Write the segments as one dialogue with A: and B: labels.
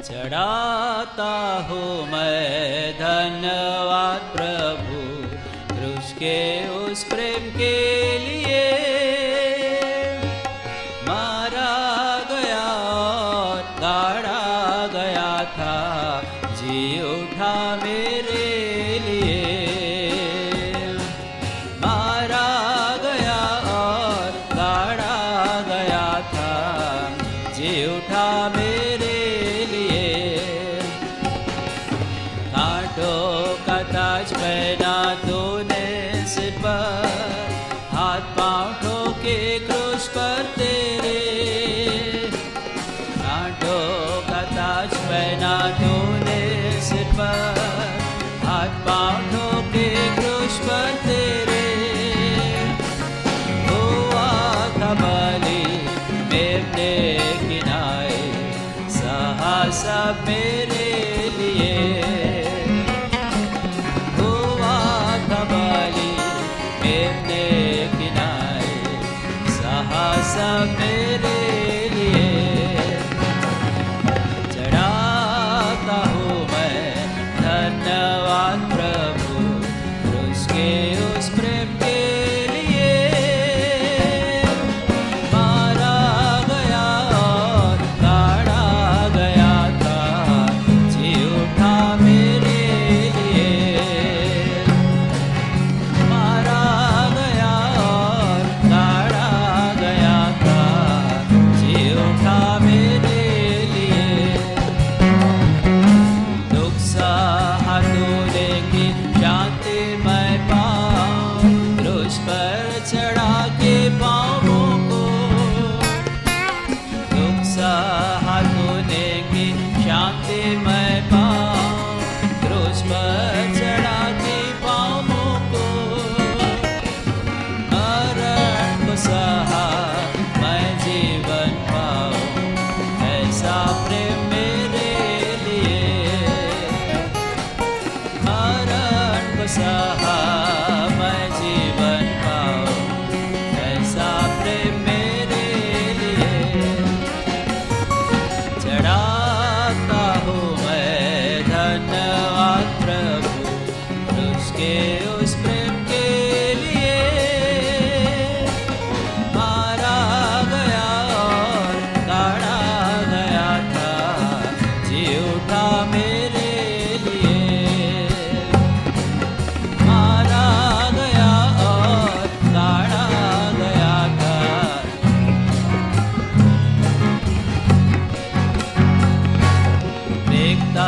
A: चढ़ाता हूँ मैं धन्यवाद प्रभु क्रूस के उस प्रेम के लिए। मारा गया और गाड़ा गया था, जी उठा मेरे लिए। मारा गया और गाड़ा गया था, जी उठा मेरे ताज पहना तूने सिर पर, हाथ पांव ठोके क्रूस पर तेरे। कांटों का ताज पहना तूने सिर पर, हाथ पांव ठोके क्रूस पर तेरे। हुआ था बलि मेरे किनारे, सहा सब मेरे लिए। सब मेरे लिए। चढ़ाता हूँ मैं धन्यवाद प्रभु क्रूस के उस प्रेम के लिए। मारा गया और गाड़ा गया था, जी उठा मेरे लिए। मारा गया और गाड़ा गया था, जी उठा मेरे लिए। दुख सहा तूने की शांति मैं पाऊं, क्रूस पर चढ़ा के पाँवों को। दुख सहा तूने की शांति मैं पाऊं, क्रूस पर चढ़ा के पाँवों को। मरण को सहा मैं जीवन पाऊं, ऐसा प्रेम मेरे लिए। मरण को सहा मैं जीवन पाऊं, ऐसा प्रेम मेरे लिए। चढ़ाता हूँ मैं धन्यवाद प्रभु क्रूस के उस प्रेम के लिए। मारा गया और गाड़ा गया था, जी उठा मेरे लिए। मारा गया और गाड़ा गया था। देखता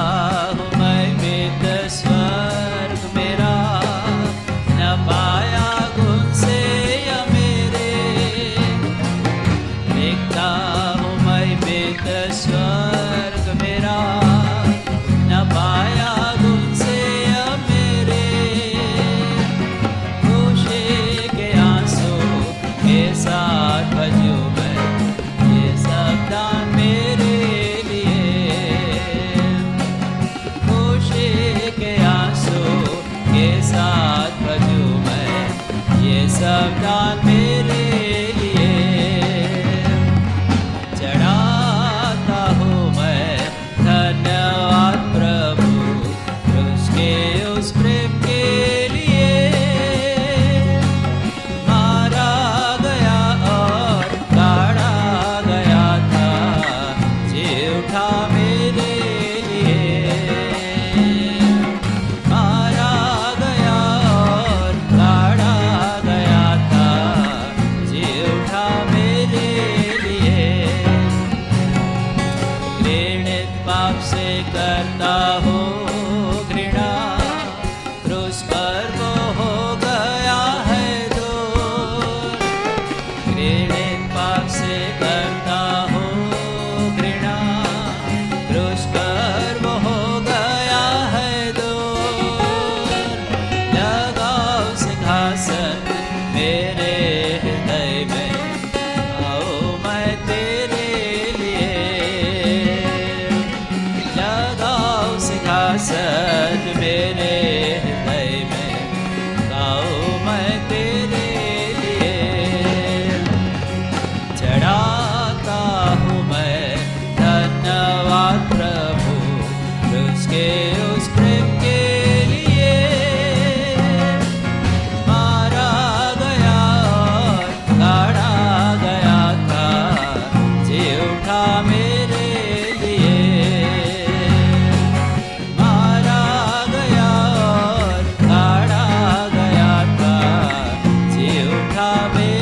A: हूँ मैं वेद स्वर्ग मेरा, न पाया गुण से या मेरे। देखता हूँ मैं वेद स्वर्ग मेरा, न पाया गुण से या मेरे। खुशी के आंसू के साथ भजूं मैं, ये सब दान मेरे लिए। खुशी के आंसू के साथ भजूं मैं, ये सब दान मेरे लिए। चढ़ाता हूँ मैं धन्यवाद प्रभु क्रूस के उस प्रेम के लिए। मारा गया और गाड़ा गया था, जी उठा मेरे लिए। मारा गया और गाड़ा गया था, जी उठा मेरे लिए। घृणित पाप से करता हूँ घृणा, क्रूस पर वो हो गया है दूर। घृणित पाप से करता हूँ घृणा, क्रूस पर वो हो गया है दूर। लगाओ सिंहासन मेरे हृदय में, आओ मैं तेरे लिए। लगाओ सिंहासन આવે